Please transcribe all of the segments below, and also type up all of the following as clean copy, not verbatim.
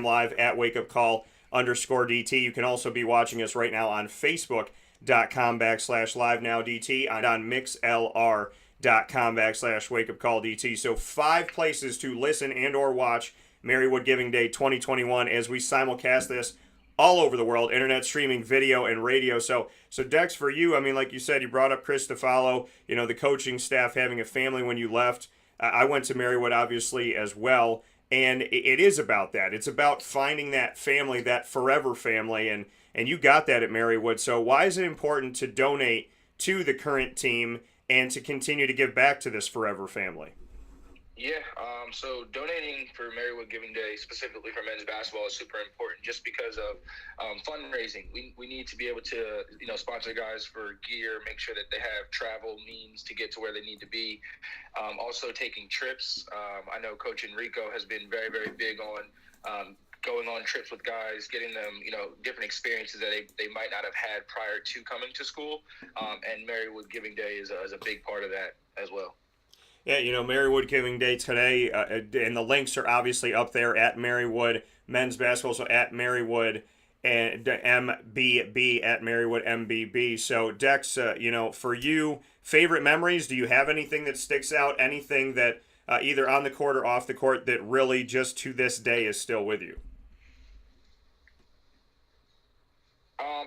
live at wakeupcall_DT. You can also be watching us right now on Facebook.com/live_now_DT and on MixLR.com/wakeupcall_DT. So 5 places to listen and or watch Marywood Giving Day 2021 as we simulcast this all over the world, internet streaming, video, and radio. So Dex, for you, I mean, like you said, you brought up Chris DeFallo, the coaching staff having a family when you left. I went to Marywood, obviously, as well. And it is about that. It's about finding that family, that forever family, and you got that at Marywood. So why is it important to donate to the current team and to continue to give back to this forever family? Yeah, so donating for Marywood Giving Day, specifically for men's basketball, is super important just because of fundraising. We need to be able to, sponsor guys for gear, make sure that they have travel means to get to where they need to be. Also taking trips. I know Coach Enrico has been very, very big on going on trips with guys, getting them, different experiences that they might not have had prior to coming to school. And Marywood Giving Day is a big part of that as well. Yeah, Marywood Giving Day today, and the links are obviously up there at Marywood Men's Basketball, so at Marywood and MBB, at Marywood MBB. So, Dex, for you, favorite memories, do you have anything that sticks out, anything that either on the court or off the court that really just to this day is still with you?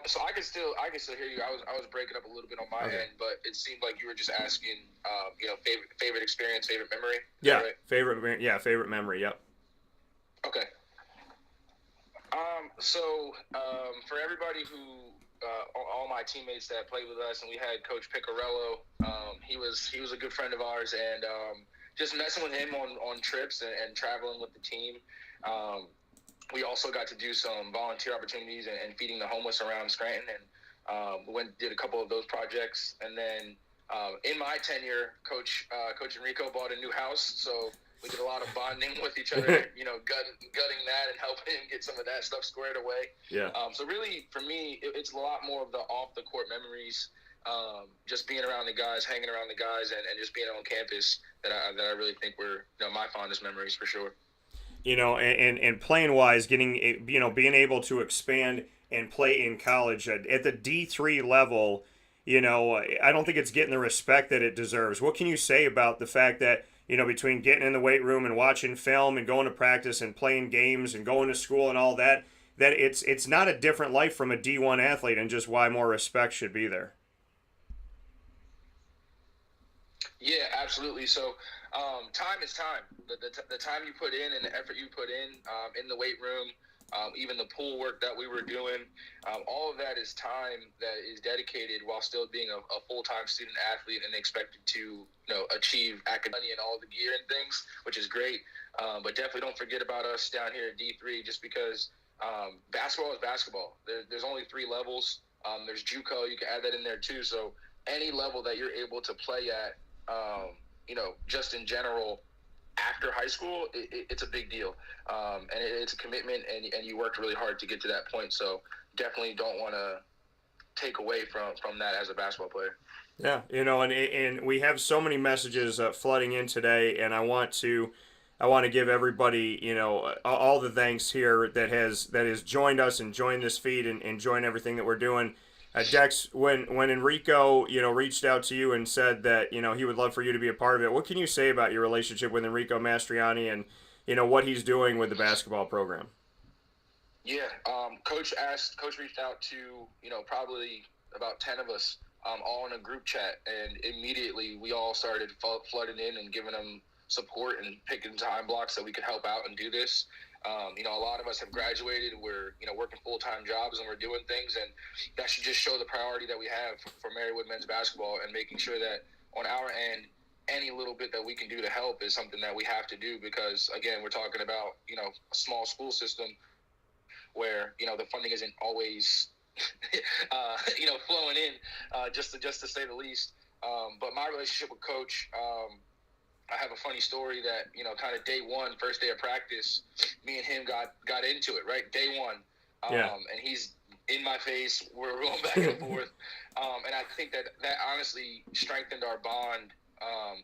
So I can still hear you. I was breaking up a little bit on my end, but it seemed like you were just asking, favorite experience, favorite memory. Yeah, right? favorite memory. Yep. Okay. For everybody who, all my teammates that played with us, and we had Coach Picarello. He was a good friend of ours, and just messing with him on trips and traveling with the team. We also got to do some volunteer opportunities and feeding the homeless around Scranton, and we did a couple of those projects. And then in my tenure, Coach Enrico bought a new house, so we did a lot of bonding with each other, gutting that and helping him get some of that stuff squared away. Yeah. So really, for me, it's a lot more of the off-the-court memories, just being around the guys, hanging around the guys, and just being on campus that I really think were my fondest memories for sure. And playing wise, getting, being able to expand and play in college at the D3 level, I don't think it's getting the respect that it deserves. What can you say about the fact that, between getting in the weight room and watching film and going to practice and playing games and going to school and all that, that it's not a different life from a D1 athlete, and just why more respect should be there? Yeah, absolutely. So time is time. The time you put in and the effort you put in the weight room, even the pool work that we were doing, all of that is time that is dedicated while still being a full-time student athlete and expected to achieve academia and all the gear and things, which is great. But definitely don't forget about us down here at D3, just because basketball is basketball. There's only 3 levels. There's JUCO. You can add that in there too. So any level that you're able to play at, just in general, after high school, it's a big deal. And it's a commitment, and you worked really hard to get to that point. So definitely don't want to take away from that as a basketball player. Yeah, and we have so many messages flooding in today, and I want to give everybody, all the thanks here that has joined us and joined this feed and joined everything that we're doing. Dex, when Enrico, reached out to you and said that, he would love for you to be a part of it, what can you say about your relationship with Enrico Mastroianni and, what he's doing with the basketball program? Yeah, Coach reached out to, probably about 10 of us, all in a group chat, and immediately we all started flooding in and giving them support and picking time blocks that we could help out and do this. A lot of us have graduated. We're, working full-time jobs, and we're doing things, and that should just show the priority that we have for Marywood men's basketball, and making sure that on our end, any little bit that we can do to help is something that we have to do, because again, we're talking about, a small school system where, the funding isn't always, flowing in, just to say the least. But my relationship with Coach, I have a funny story that, kind of day one, first day of practice, me and him got into it, right? Day one. And he's in my face. We're going back and forth. And I think that honestly strengthened our bond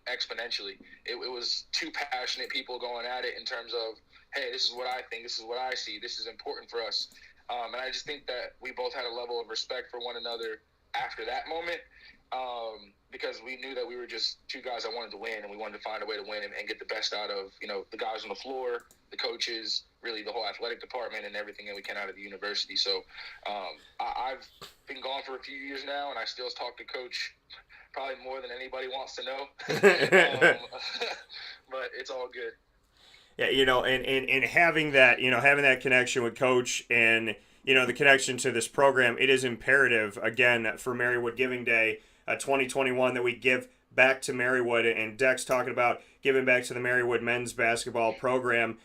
exponentially. It was 2 passionate people going at it in terms of, hey, this is what I think, this is what I see, this is important for us. And I just think that we both had a level of respect for one another after that moment, because we knew that we were just two guys that wanted to win, and we wanted to find a way to win and get the best out of, the guys on the floor, the coaches, really the whole athletic department, and everything that we can out of the university. So I've been gone for a few years now, and I still talk to Coach probably more than anybody wants to know. But it's all good. Yeah, and having that, having that connection with Coach and, the connection to this program, it is imperative, again, for Marywood Giving Day 2021 that we give back to Marywood. And Dex talking about giving back to the Marywood men's basketball program.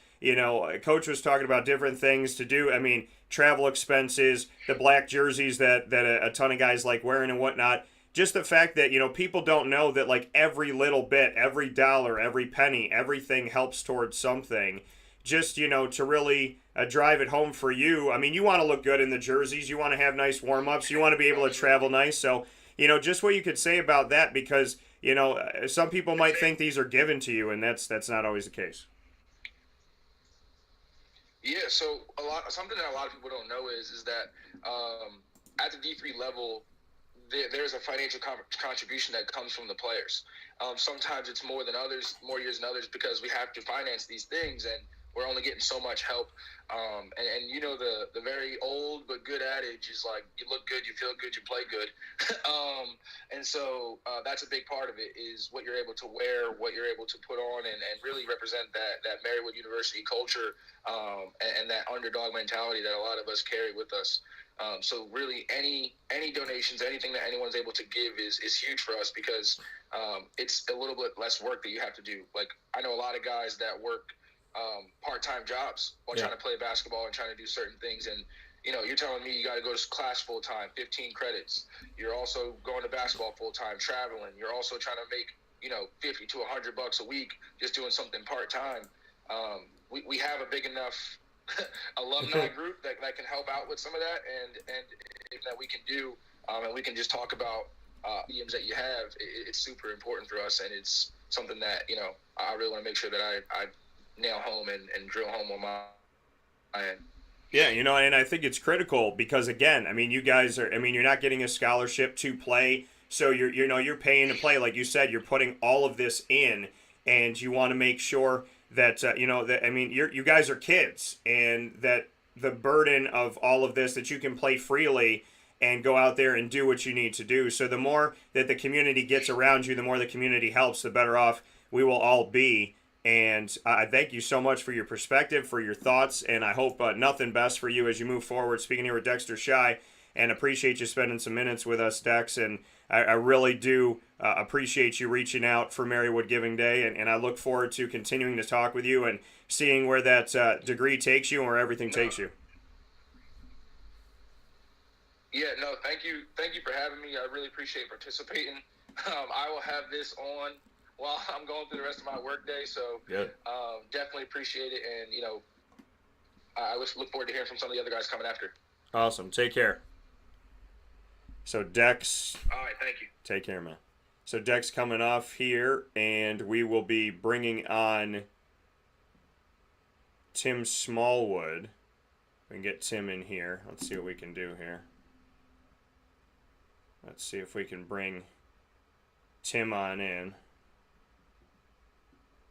Coach was talking about different things to do. I mean, travel expenses, the black jerseys that a ton of guys like wearing and whatnot. Just the fact that, people don't know that, like, every little bit, every dollar, every penny, everything helps towards something. Just, to really drive it home for you. I mean, you want to look good in the jerseys. You want to have nice warm-ups. You want to be able to travel nice. So, just what you could say about that, because, some people might think these are given to you, and that's not always the case. Yeah, so something that a lot of people don't know is that at the D3 level, there's a financial contribution that comes from the players. Sometimes it's more years than others, because we have to finance these things, and we're only getting so much help. And the very old but good adage is like, you look good, you feel good, you play good. And so that's a big part of it, is what you're able to wear, what you're able to put on, and really represent that Marywood University culture, and that underdog mentality that a lot of us carry with us. So really any donations, anything that anyone's able to give is huge for us, because it's a little bit less work that you have to do. Like, I know a lot of guys that work part-time jobs while trying to play basketball and trying to do certain things. And, you're telling me you got to go to class full-time, 15 credits. You're also going to basketball full-time, traveling. You're also trying to make, $50 to $100 a week just doing something part-time. We have a big enough alumni group that can help out with some of that, and that we can do, and we can just talk about mediums that you have. It's super important for us, and it's something that I really want to make sure that I nail home and drill home on my end. Yeah, and I think it's critical, because, again, I mean, you guys are, you're not getting a scholarship to play, so you're paying to play. Like you said, you're putting all of this in, and you want to make sure that, you guys are kids, and that the burden of all of this, that you can play freely and go out there and do what you need to do. So the more that the community gets around you, the more the community helps, the better off we will all be. And I thank you so much for your perspective, for your thoughts, and I hope nothing best for you as you move forward. Speaking here with Dexter Shy, and appreciate you spending some minutes with us, Dex, and I really do appreciate you reaching out for Marywood Giving Day, and I look forward to continuing to talk with you and seeing where that degree takes you and where everything takes you. Yeah, no, thank you for having me. I really appreciate participating. I will have this on while I'm going through the rest of my workday, so definitely appreciate it, and I look forward to hearing from some of the other guys coming after. Awesome. Take care. So Dex. All right, thank you. Take care, man. So Dex coming off here, and we will be bringing on Tim Smallwood. We can get Tim in here. Let's see what we can do here. Let's see if we can bring Tim on in.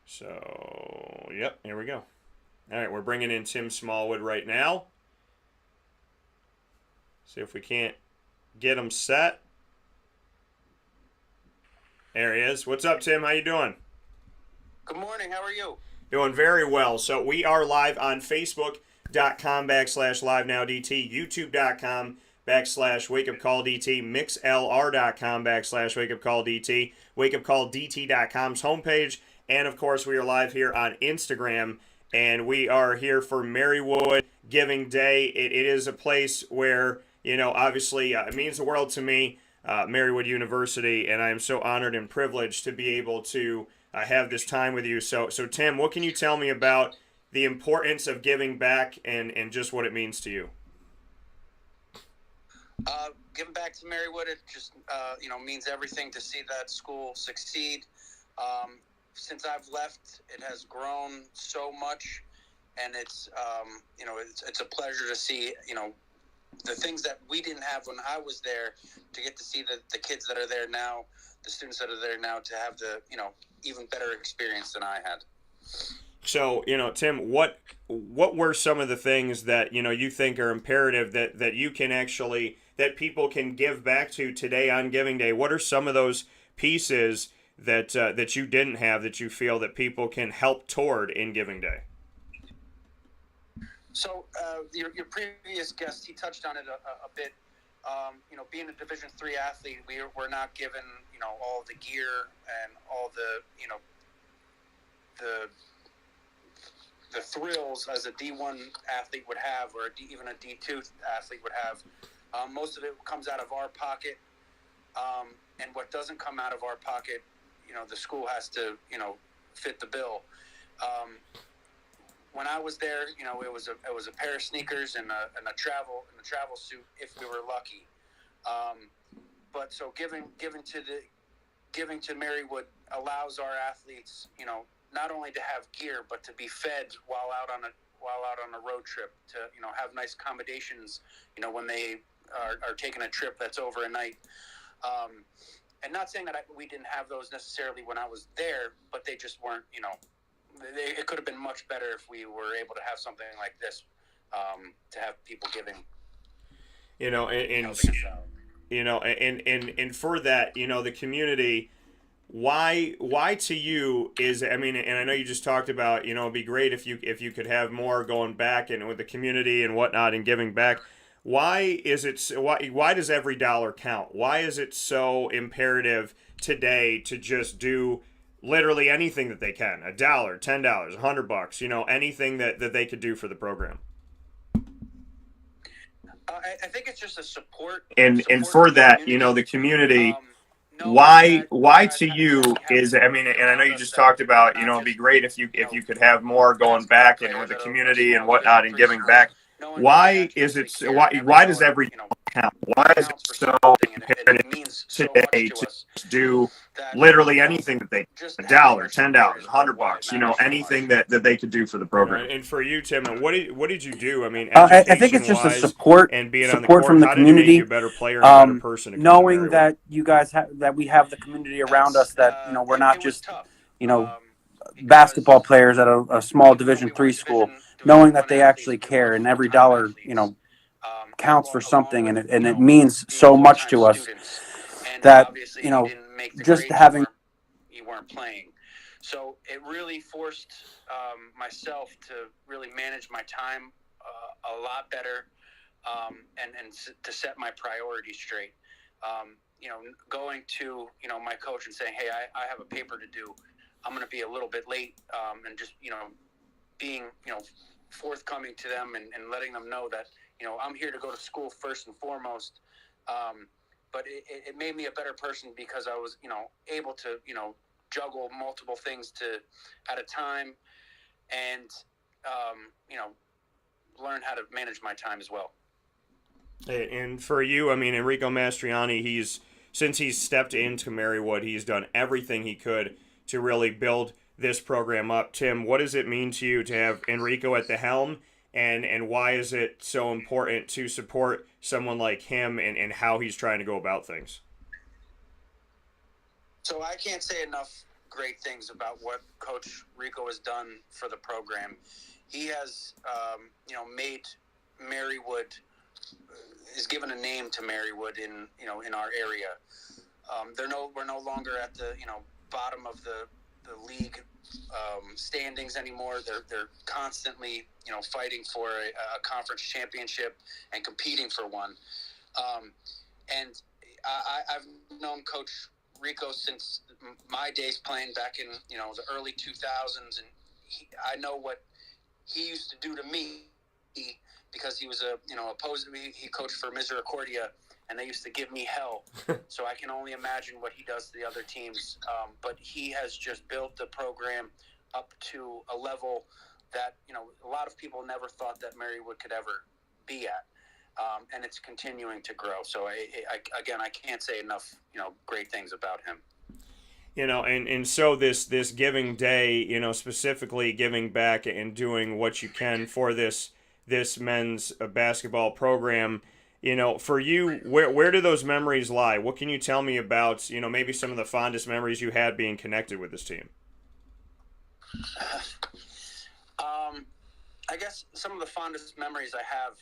So, yep, here we go. All right, we're bringing in Tim Smallwood right now. See if we can't get him set. There he is. What's up, Tim? How you doing? Good morning. How are you? Doing very well. So we are live on Facebook.com/LiveNowDT, YouTube.com/WakeUpCallDT, MixLR.com/WakeUpCallDT, WakeUpCallDT.com's homepage, and of course we are live here on Instagram, and we are here for Marywood Giving Day. It is a place where, obviously it means the world to me, Marywood University, and I am so honored and privileged to be able to have this time with you. So Tim, what can you tell me about the importance of giving back and just what it means to you? Giving back to Marywood, it just means everything to see that school succeed. Since I've left, it has grown so much, and it's it's a pleasure to see the things that we didn't have when I was there, to get to see the kids that are there now, the students that are there now, to have the even better experience than I had. So, Tim, what were some of the things that, you think are imperative that you can actually, that people can give back to today on Giving Day? What are some of those pieces that you didn't have that you feel that people can help toward in Giving Day? So your previous guest, he touched on it a bit. Being a Division III athlete, we're not given all the gear and all the the thrills as a D1 athlete would have, or even a D2 athlete would have. Most of it comes out of our pocket, and what doesn't come out of our pocket, the school has to fit the bill. When I was there, it was a pair of sneakers and a travel suit if we were lucky. But so giving to Marywood allows our athletes, not only to have gear but to be fed while out on a road trip, to have nice accommodations, when they are taking a trip that's over a night. And not saying that we didn't have those necessarily when I was there, but they just weren't, it could have been much better if we were able to have something like this, to have people giving. And for that, the community, why to you is, and I know you just talked about, it'd be great if you could have more going back and with the community and whatnot and giving back. Why does every dollar count? Why is it so imperative today to just do literally anything that they can? $1, $10, $100, anything that they could do for the program. I think it's just a support. And for that, the community. Why to you is, and I know you just talked about, it'd be great if you could have more going back and with the community and whatnot and giving back. Why is it? Why does every count? Why is it so imperative today to do literally anything that they, $1, $10, $100, anything that they could do for the program? And for you, Tim, what did you do? I think it's just a support and being on the support court, from the how did it make community. you a better player and a better person? Knowing that you guys that we have the community around us, that we're not just basketball players at a small Division III school. Knowing that they actually care, and every dollar counts for something, and it means so much to us that just having. You weren't playing, so it really forced myself to really manage my time a lot better, and to set my priorities straight. Going to my coach and saying, hey, I have a paper to do. I'm going to be a little bit late, and just being forthcoming to them and letting them know that I'm here to go to school first and foremost. But it made me a better person because I was able to juggle multiple things at a time, and learn how to manage my time as well. And for you, Enrico Mastroianni, since he's stepped into Marywood, he's done everything he could to really build this program up. Tim, what does it mean to you to have Enrico at the helm, and why is it so important to support someone like him and how he's trying to go about things? So I can't say enough great things about what Coach Rico has done for the program. He has, made Marywood, has given a name to Marywood in our area. We're no longer at the bottom of the league standings anymore. They're constantly fighting for a conference championship and competing for one. And I've known Coach Rico since my days playing back in the early 2000s, and I know what he used to do to me because he was opposed to me. He coached for Misericordia, and they used to give me hell. So I can only imagine what he does to the other teams. But he has just built the program up to a level that a lot of people never thought that Marywood could ever be at. And it's continuing to grow. So I can't say enough great things about him. And so this giving day, specifically giving back and doing what you can for this men's basketball program, for you, where do those memories lie? What can you tell me about, maybe some of the fondest memories you had being connected with this team? I guess some of the fondest memories I have,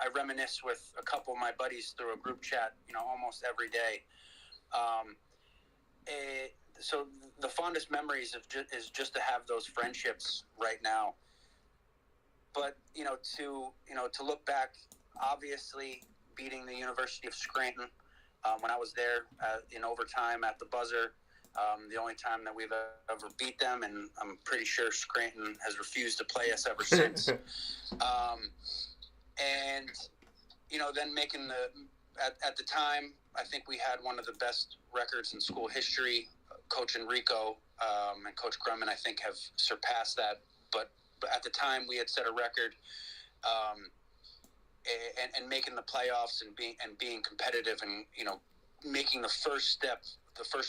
I reminisce with a couple of my buddies through a group chat, almost every day. So the fondest memories is just to have those friendships right now. But to look back, obviously beating the University of Scranton when I was there in overtime at the buzzer. The only time that we've ever beat them, and I'm pretty sure Scranton has refused to play us ever since. And then making at the time, I think we had one of the best records in school history. Coach Enrico and Coach Grumman, I think, have surpassed that. But at the time, we had set a record, and making the playoffs and being competitive, and making the first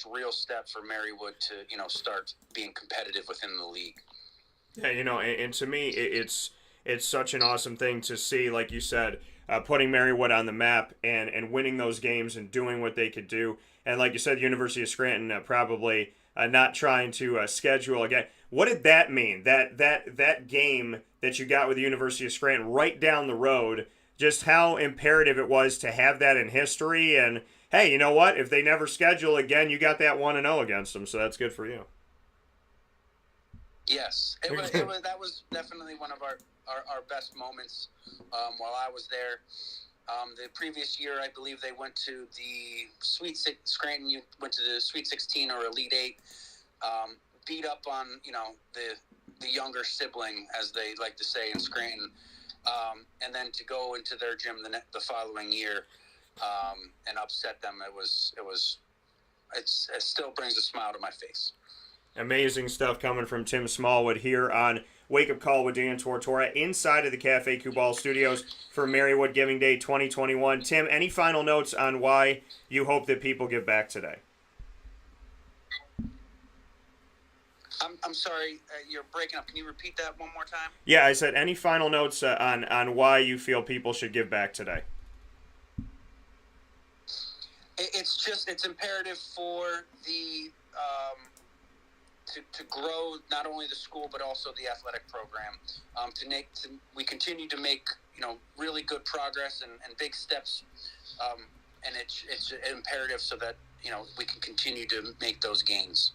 real step for Marywood to start being competitive within the league. Yeah, and to me, it's such an awesome thing to see, like you said, putting Marywood on the map and winning those games and doing what they could do. And like you said, University of Scranton probably not trying to schedule again. What did that mean? That game that you got with the University of Scranton right down the road, just how imperative it was to have that in history. And hey, you know what? If they never schedule again, you got that 1-0 against them, so that's good for you. Yes, it was. That was definitely one of our best moments while I was there. The previous year, I believe they went to the Scranton went to the Sweet 16 or Elite 8, beat up on the younger sibling, as they like to say in Scranton, and then to go into their gym the following year and upset them. It still brings a smile to my face. Amazing stuff coming from Tim Smallwood here on Wake Up Call with Dan Tortora inside of the Cafe Kubal Studios for Marywood Giving Day 2021. Tim, any final notes on why you hope that people give back today? I'm sorry, you're breaking up. Can you repeat that one more time? Yeah, I said any final notes on why you feel people should give back today? It's imperative for the to grow not only the school but also the athletic program. We continue to make really good progress and big steps, and it's imperative so that we can continue to make those gains.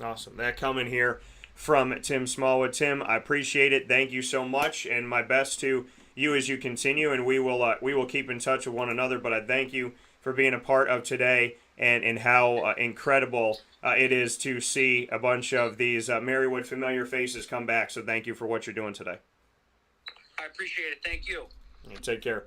Awesome. That coming here from Tim Smallwood. Tim, I appreciate it. Thank you so much, and my best to you as you continue. And we will keep in touch with one another. But I thank you for being a part of today and how incredible it is to see a bunch of these Marywood familiar faces come back. So thank you for what you're doing today. I appreciate it. Thank you. Take care.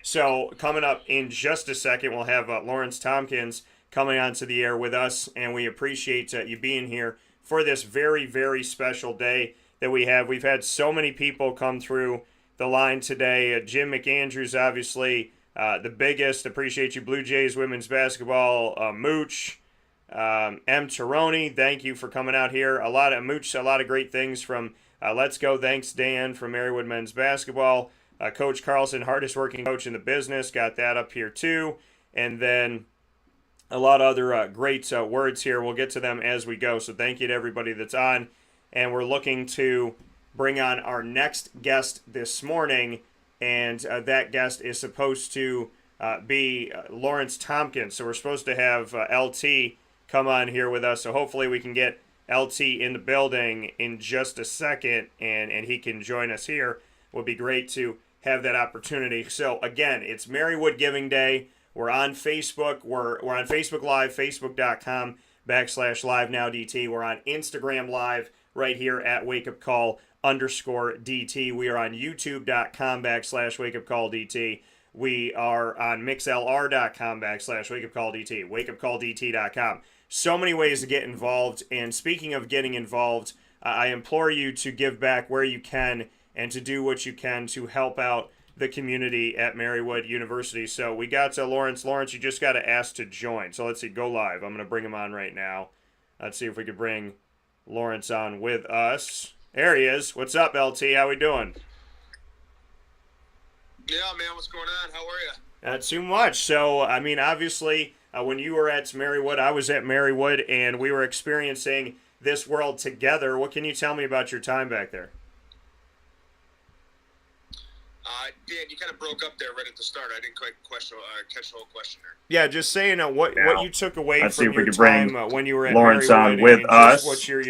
So coming up in just a second, we'll have Lawrence Tompkins coming onto the air with us, and we appreciate you being here for this very, very special day that we have. We've had so many people come through the line today. Jim McAndrews, obviously, the biggest. Appreciate you, Blue Jays women's basketball. Mooch, M. Taroni, thank you for coming out here. A lot of great things from Let's Go. Thanks, Dan, from Marywood men's basketball. Coach Carleton, hardest working coach in the business, got that up here too. And then a lot of other great words here. We'll get to them as we go. So thank you to everybody that's on. And we're looking to bring on our next guest this morning. And that guest is supposed to be Lawrence Tompkins. So we're supposed to have LT come on here with us. So hopefully we can get LT in the building in just a second and he can join us here. It would be great to have that opportunity. So again, it's Marywood Giving Day. We're on Facebook. We're on Facebook Live, facebook.com/LiveNowDT. We're on Instagram Live right here at WakeUpCall_DT. We are on YouTube.com/WakeUpCallDT. We are on MixLR.com/WakeUpCallDT, WakeUpCallDT.com. So many ways to get involved. And speaking of getting involved, I implore you to give back where you can and to do what you can to help out the community at Marywood University. So we got to Lawrence. Lawrence, you just got to ask to join. So let's see, go live. I'm going to bring him on right now. Let's see if we could bring Lawrence on with us. There he is. What's up, LT? How we doing? Yeah, man, what's going on? How are you? Not too much. So, I mean, obviously, when you were at Marywood, I was at Marywood, and we were experiencing this world together. What can you tell me about your time back there? Dan, you kind of broke up there right at the start. I didn't quite catch the whole question there. Yeah, just saying what you took away Let's see from if we your could bring time when you were at Lawrence Marywood, on with and us. just what your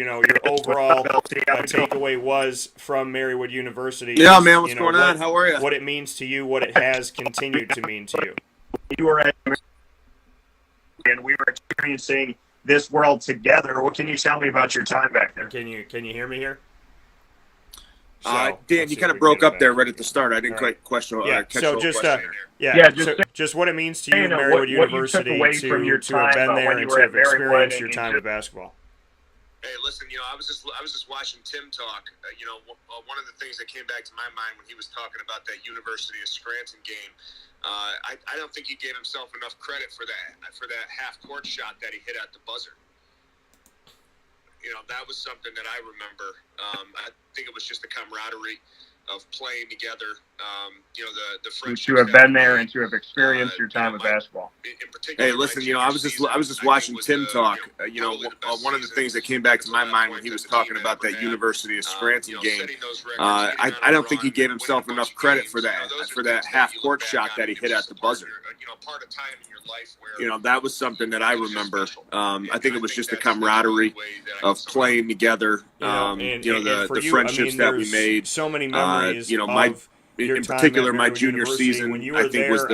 overall takeaway was from Marywood University. Yeah, man, what's going on? How are you? What it means to you, what it has continued to mean to you. You were at and we were experiencing this world together. What can you tell me about your time back there? Can you hear me here? Dan, you kind of broke up there right at the start. I didn't quite catch the whole question there. Just what it means to you, Marywood University, to have been there and to have experienced your time with basketball. Hey, listen, I was just watching Tim talk. One of the things that came back to my mind when he was talking about that University of Scranton game, I don't think he gave himself enough credit for that half-court shot that he hit at the buzzer. That was something that I remember. I think it was just the camaraderie of playing together. The friendship. To have been there and to have experienced your time with basketball. In particular, hey, listen, I was just watching Tim talk. One of the things that came back to my mind when he was talking about that University of Scranton game, I don't think he gave himself enough credit for that half-court shot that he hit at the buzzer. Part of time in your life where that was something that I remember. I think it was just the camaraderie of playing together. The friendships that we made. So many memories. In particular, my junior season, I think, was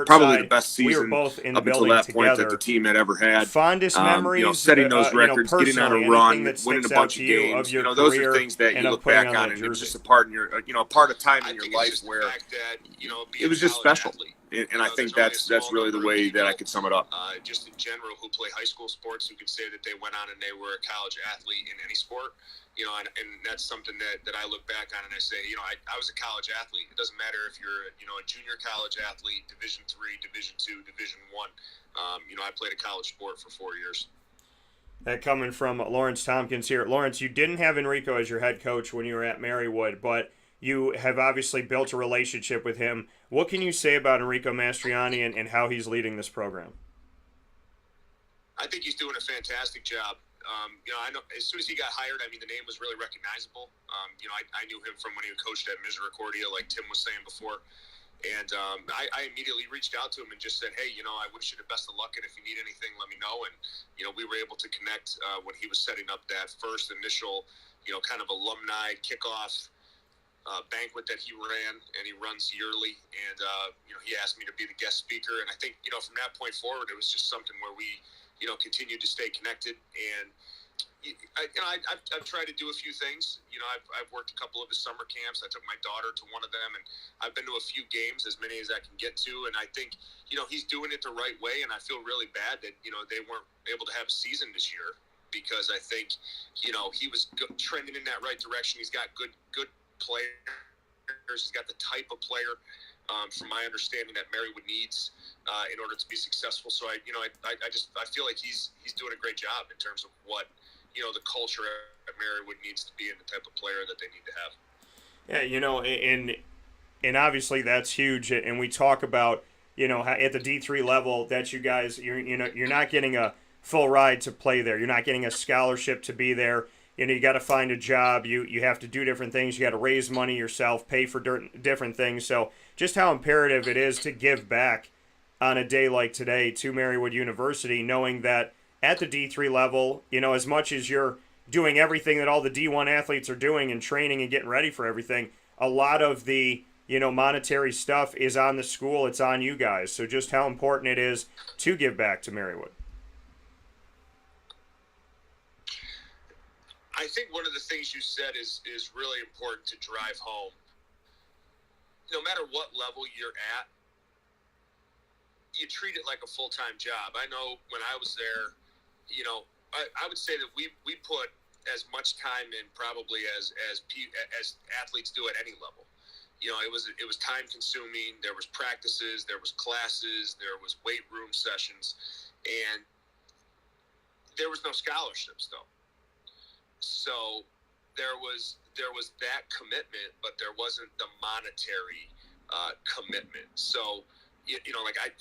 probably the best season up until that point that the team had ever had. Fondest memories, setting those records, getting on a run, winning a bunch of games. Those are things that you look back on, and it was just a part of time in your life where it was just special. And I think that's really the way that I could sum it up. Just in general, who play high school sports, who could say that they went on and they were a college athlete in any sport. And that's something that I look back on and I say, I was a college athlete. It doesn't matter if you're, a junior college athlete, Division III, Division II, Division I. I played a college sport for 4 years. That coming from Lawrence Tompkins here. Lawrence, you didn't have Enrico as your head coach when you were at Marywood, but you have obviously built a relationship with him. What can you say about Enrico Mastroianni and how he's leading this program? I think he's doing a fantastic job. I know as soon as he got hired, the name was really recognizable. I knew him from when he coached at Misericordia, like Tim was saying before. And I immediately reached out to him and just said, hey, I wish you the best of luck. And if you need anything, let me know. And, we were able to connect when he was setting up that first initial, kind of alumni kickoff banquet that he ran, and he runs yearly. And, he asked me to be the guest speaker. And I think, from that point forward, it was just something where we, continued to stay connected. And I've tried to do a few things. I've worked a couple of his summer camps. I took my daughter to one of them, and I've been to a few games, as many as I can get to. And I think, he's doing it the right way. And I feel really bad that, they weren't able to have a season this year, because I think, he was trending in that right direction. He's got good players. He's got the type of player, from my understanding, that Marywood needs in order to be successful. So I feel like he's doing a great job in terms of what the culture at Marywood needs to be and the type of player that they need to have. Yeah, and obviously that's huge. And we talk about at the D3 level that you guys you're not getting a full ride to play there. You're not getting a scholarship to be there. You got to find a job. You have to do different things. You got to raise money yourself, pay for different things. So just how imperative it is to give back on a day like today to Marywood University, knowing that at the D3 level, as much as you're doing everything that all the D1 athletes are doing and training and getting ready for everything, a lot of the, monetary stuff is on the school. It's on you guys. So just how important it is to give back to Marywood. I think one of the things you said is really important to drive home. No matter what level you're at, you treat it like a full-time job. I know when I was there, I would say that we put as much time in probably as athletes do at any level. it was time consuming. There was practices, there was classes, there was weight room sessions, and there was no scholarships though. So there was that commitment, but there wasn't the monetary commitment. So,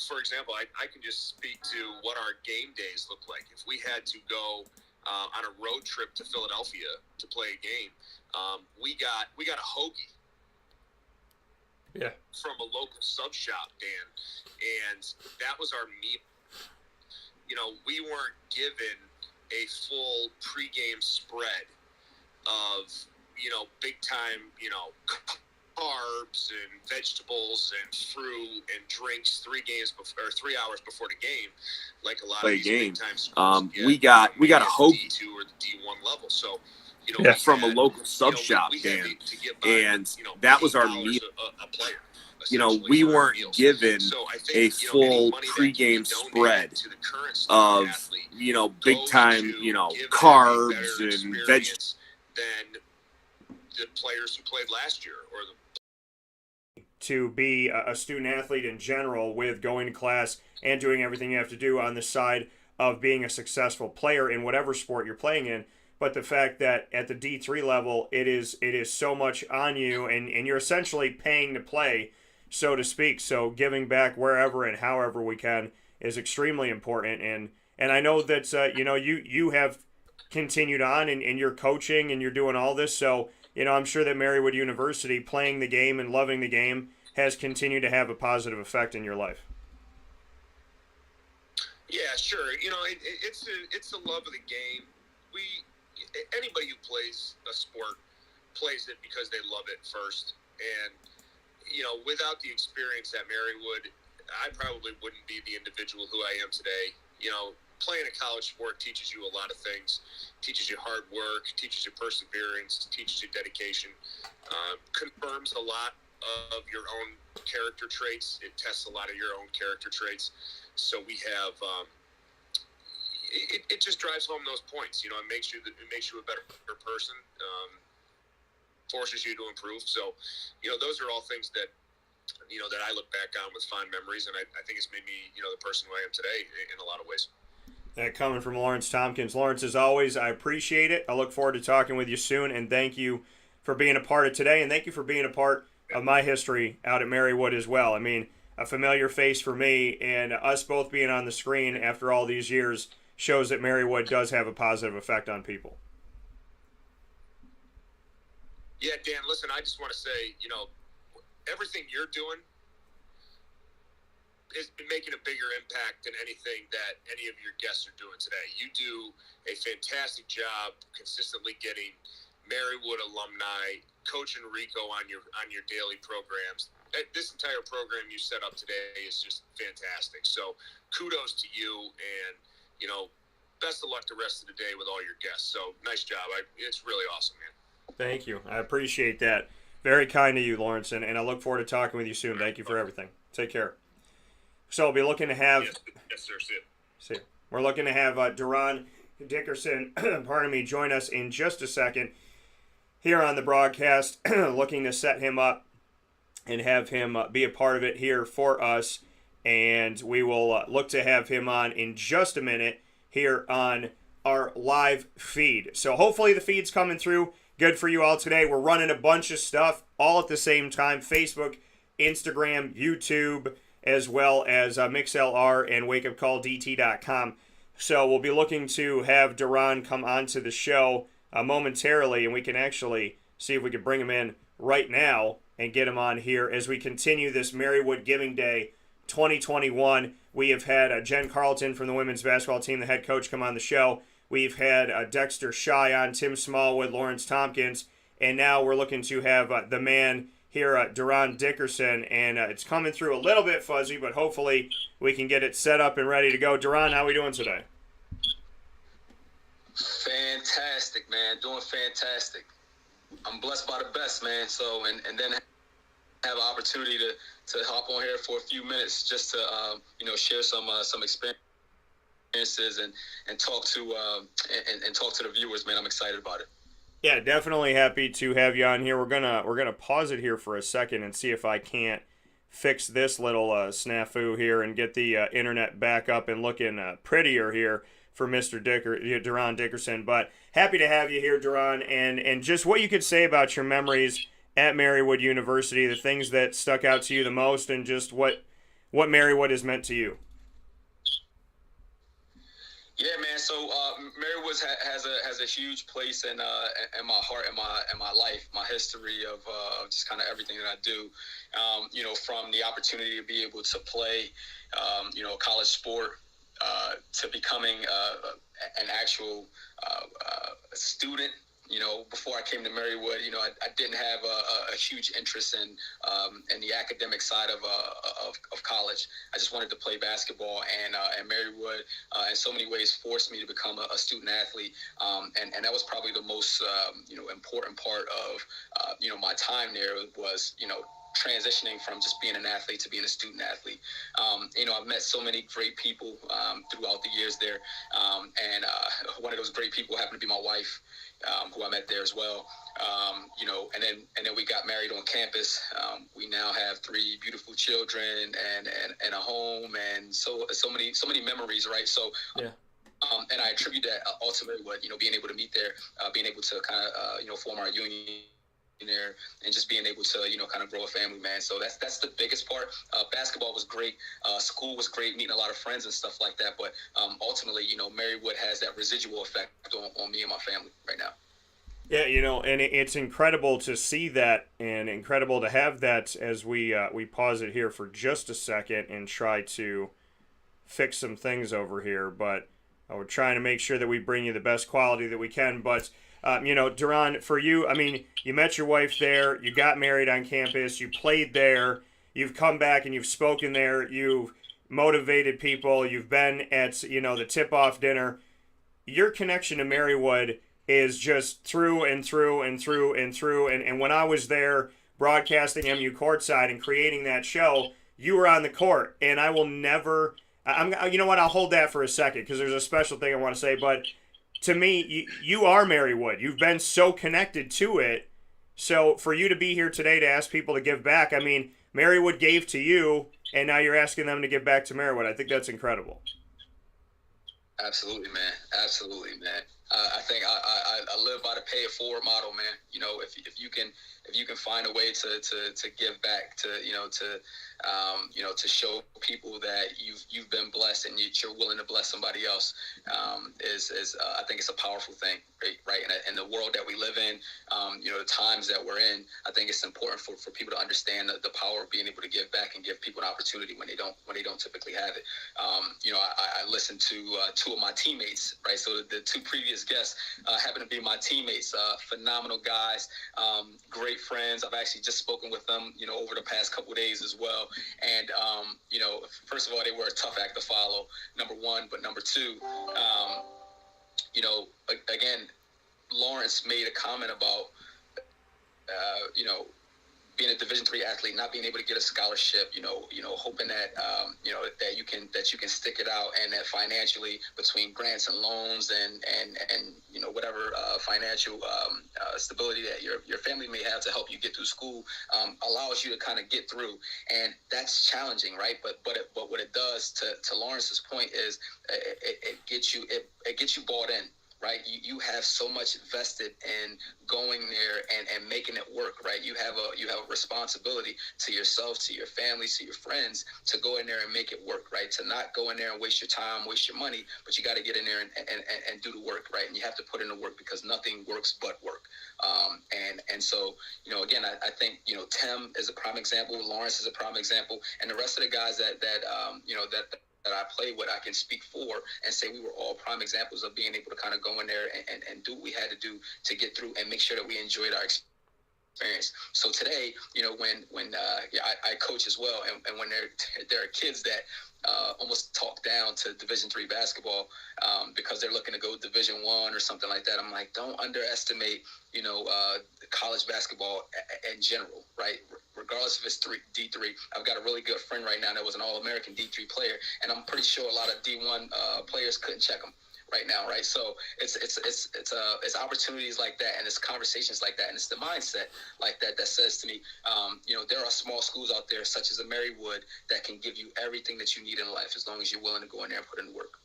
for example, I can just speak to what our game days look like. If we had to go on a road trip to Philadelphia to play a game, we got a hoagie. Yeah. From a local sub shop, Dan, and that was our meal. We weren't given a full pregame spread of big time carbs and vegetables and fruit and drinks 3 hours before the game, like a lot of these big time schools get. We got a hoagie D2 or the D1 level. So from a local sub shop, Dan, and that was our meal. A player. We weren't given a full pregame spread of big time carbs and vegetables than the players who played last year or the. To be a student athlete in general, with going to class and doing everything you have to do on the side of being a successful player in whatever sport you're playing in. But the fact that at the D3 level, it is so much on you, and you're essentially paying to play, so to speak. So giving back wherever and however we can is extremely important. And I know that you have continued on and you're coaching and you're doing all this. So I'm sure that Marywood University, playing the game and loving the game, has continued to have a positive effect in your life. Yeah, sure. It's the love of the game. Anybody who plays a sport plays it because they love it first. And, without the experience at Marywood, I probably wouldn't be the individual who I am today. Playing a college sport teaches you a lot of things, teaches you hard work, teaches you perseverance, teaches you dedication, confirms a lot of your own character traits. It tests a lot of your own character traits. So we have, it just drives home those points. It makes you a better person, forces you to improve. So, those are all things that I look back on with fond memories, and I think it's made me, the person who I am today in a lot of ways. That coming from Lawrence Tompkins. Lawrence, as always, I appreciate it. I look forward to talking with you soon, and thank you for being a part of today, and thank you for being a part of my history out at Marywood as well. I mean, a familiar face for me, and us both being on the screen after all these years shows that Marywood does have a positive effect on people. Yeah, Dan, listen, I just want to say, everything you're doing has been making a bigger impact than anything that any of your guests are doing today. You do a fantastic job consistently getting Marywood alumni, Coach Enrico on your daily programs. This entire program you set up today is just fantastic. So kudos to you, and best of luck the rest of the day with all your guests. So nice job. It's really awesome, man. Thank you. I appreciate that. Very kind of you, Lawrence, and I look forward to talking with you soon. Thank you for everything. Take care. So we'll be looking to have. Yes, sir. See, we're looking to have Daron Dickerson, join us in just a second here on the broadcast. Looking to set him up and have him be a part of it here for us, and we will look to have him on in just a minute here on our live feed. So hopefully the feed's coming through good for you all today. We're running a bunch of stuff all at the same time: Facebook, Instagram, YouTube, as well as MixLR and WakeUpCallDT.com. So we'll be looking to have Daron come onto the show momentarily, and we can actually see if we can bring him in right now and get him on here as we continue this Marywood Giving Day 2021. We have had Jen Carleton from the women's basketball team, the head coach, come on the show. We've had Dexter Shy on, Tim Smallwood, Lawrence Tompkins, and now we're looking to have the man here, Daron Dickerson, and it's coming through a little bit fuzzy, but hopefully we can get it set up and ready to go. Daron, how are we doing today? Fantastic, man. Doing fantastic. I'm blessed by the best, man. So, and then have an opportunity to hop on here for a few minutes just to, share some experiences and talk to and talk to the viewers, man. I'm excited about it. Yeah, definitely happy to have you on here. We're gonna pause it here for a second and see if I can't fix this little snafu here and get the internet back up and looking prettier here for Mr. Daron Dickerson. But happy to have you here, Daron, and just what you could say about your memories at Marywood University, the things that stuck out to you the most, and just what Marywood has meant to you. Yeah, man. So Marywood has a huge place in my heart, in my life, my history of just kind of everything that I do. From the opportunity to be able to play, college sport, to becoming an actual student. Before I came to Marywood, I didn't have a huge interest in the academic side of college. I just wanted to play basketball, and Marywood, in so many ways, forced me to become a student athlete. And that was probably the most, important part of, my time there was, transitioning from just being an athlete to being a student athlete. I've met so many great people throughout the years there. And one of those great people happened to be my wife, who I met there as well. And then we got married on campus. We now have 3 beautiful children and a home, and so many memories, right? So yeah. And I attribute that ultimately what, being able to meet there, being able to kind of, form our union there, and just being able to, kind of grow a family, man. So that's the biggest part. Basketball was great. School was great, meeting a lot of friends and stuff like that. But ultimately, Marywood has that residual effect on me and my family right now. Yeah, and it's incredible to see that, and incredible to have that as we pause it here for just a second and try to fix some things over here. But we're trying to make sure that we bring you the best quality that we can. But Daron, for you, you met your wife there, you got married on campus, you played there, you've come back and you've spoken there, you've motivated people, you've been at, the tip-off dinner. Your connection to Marywood is just through and through and through and through. And when I was there broadcasting MU courtside and creating that show, you were on the court. And I will never, I'll hold that for a second because there's a special thing I want to say. But to me, you are Marywood. You've been so connected to it. So for you to be here today to ask people to give back, Marywood gave to you, and now you're asking them to give back to Marywood. I think that's incredible. Absolutely, man. Absolutely, man. I think I live by the pay it forward model, man. If you can find a way to give back, to show people that you've been blessed and you're willing to bless somebody else, I think it's a powerful thing, right? In the world that we live in, the times that we're in, I think it's important for people to understand the power of being able to give back and give people an opportunity when they don't typically have it. I listened to 2 of my teammates, right? So the 2 previous guests happen to be my teammates, phenomenal guys, great friends. I've actually just spoken with them, over the past couple of days as well. And, first of all, they were a tough act to follow, number 1. But number 2, again, Lawrence made a comment about, being a Division III athlete, not being able to get a scholarship, hoping that, that you can stick it out, and that financially between grants and loans and whatever financial stability that your family may have to help you get through school, allows you to kind of get through. And that's challenging, right? But what it does, to Lawrence's point, is it gets you bought in. Right, you have so much vested in going there and making it work. Right, you have a responsibility to yourself, to your family, to your friends, to go in there and make it work. Right, to not go in there and waste your time, waste your money, but you got to get in there and do the work. Right, and you have to put in the work, because nothing works but work. And so again, I think Tim is a prime example, Lawrence is a prime example, and the rest of the guys that I played with, I can speak for and say we were all prime examples of being able to kind of go in there and do what we had to do to get through and make sure that we enjoyed our experience. So today, when I coach as well, and when there are kids that almost talk down to Division III basketball because they're looking to go Division I or something like that, I'm like, don't underestimate college basketball in general, right? Regardless if it's D3. I've got a really good friend right now that was an All-American D3 player, and I'm pretty sure a lot of D1 players couldn't check him. right now, right? So it's opportunities like that, and it's conversations like that, and it's the mindset like that that says to me, there are small schools out there such as a Marywood that can give you everything that you need in life as long as you're willing to go in there and put in the work.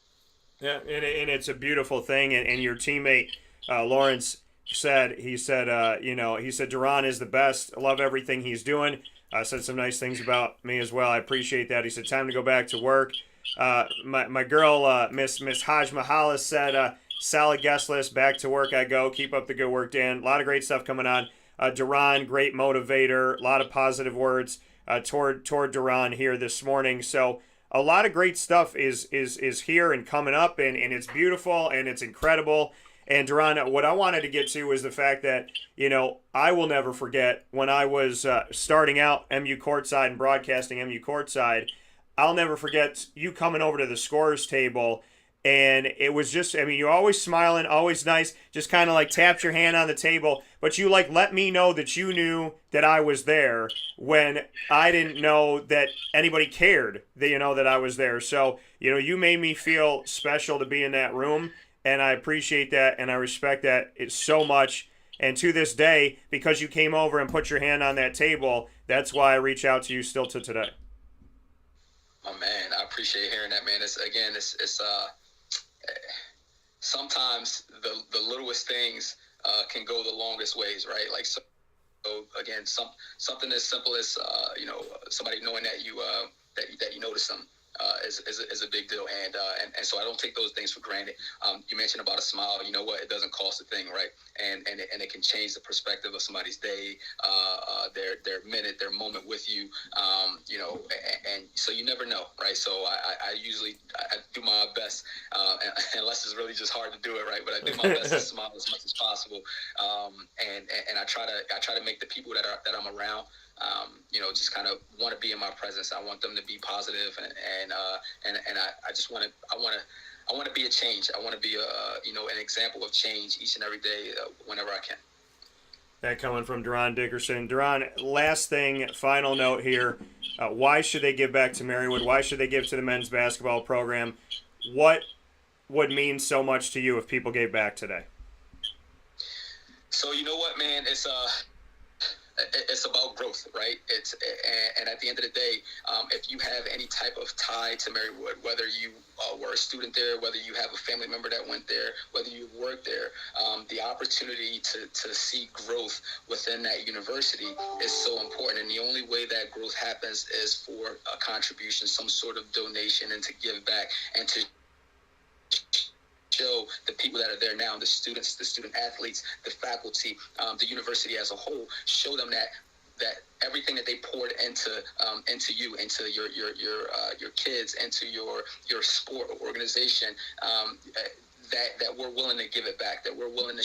Yeah, and it's a beautiful thing. And your teammate Lawrence said, Daron is the best. I love everything he's doing. Said some nice things about me as well. I appreciate that. He said, time to go back to work. My girl, Miss Haj Mahalis said, solid guest list. Back to work I go. Keep up the good work, Dan. A lot of great stuff coming on. Daron, great motivator. A lot of positive words toward Daron here this morning. So a lot of great stuff is here and coming up, and it's beautiful and it's incredible. And Daron, what I wanted to get to was the fact that, I will never forget when I was starting out MU courtside and broadcasting MU courtside. I'll never forget you coming over to the scorer's table, and it was just, you're always smiling, always nice, just kind of like tapped your hand on the table, but you let me know that you knew that I was there when I didn't know that anybody cared that I was there. So, you made me feel special to be in that room, and I appreciate that, and I respect that so much. And to this day, because you came over and put your hand on that table, that's why I reach out to you still to today. Oh man, I appreciate hearing that, man. It's sometimes the littlest things can go the longest ways, right? Like, so again, something as simple as somebody knowing that you that you notice them is a big deal, and so I don't take those things for granted. You mentioned about a smile. You know what? It doesn't cost a thing, right? And it can change the perspective of somebody's day, their minute, their moment with you. And so you never know, right? So I usually do my best, unless it's really just hard to do it, right? But I do my best to smile as much as possible, and I try to make the people that I'm around, just kind of want to be in my presence. I want them to be positive, and I just want to be a change. I want to be an example of change each and every day, whenever I can. That coming from Daron Dickerson. Daron, last thing, final note here. Why should they give back to Marywood? Why should they give to the men's basketball program? What would mean so much to you if people gave back today? So you know what, man? It's about growth, right? And at the end of the day, if you have any type of tie to Marywood, whether you were a student there, whether you have a family member that went there, whether you worked there, the opportunity to see growth within that university is so important. And the only way that growth happens is for a contribution, some sort of donation, and to give back and to show the people that are there now, the students, the student athletes, the faculty, the university as a whole, show them that everything that they poured into you, into your kids, into your sport or organization, that we're willing to give it back, that we're willing to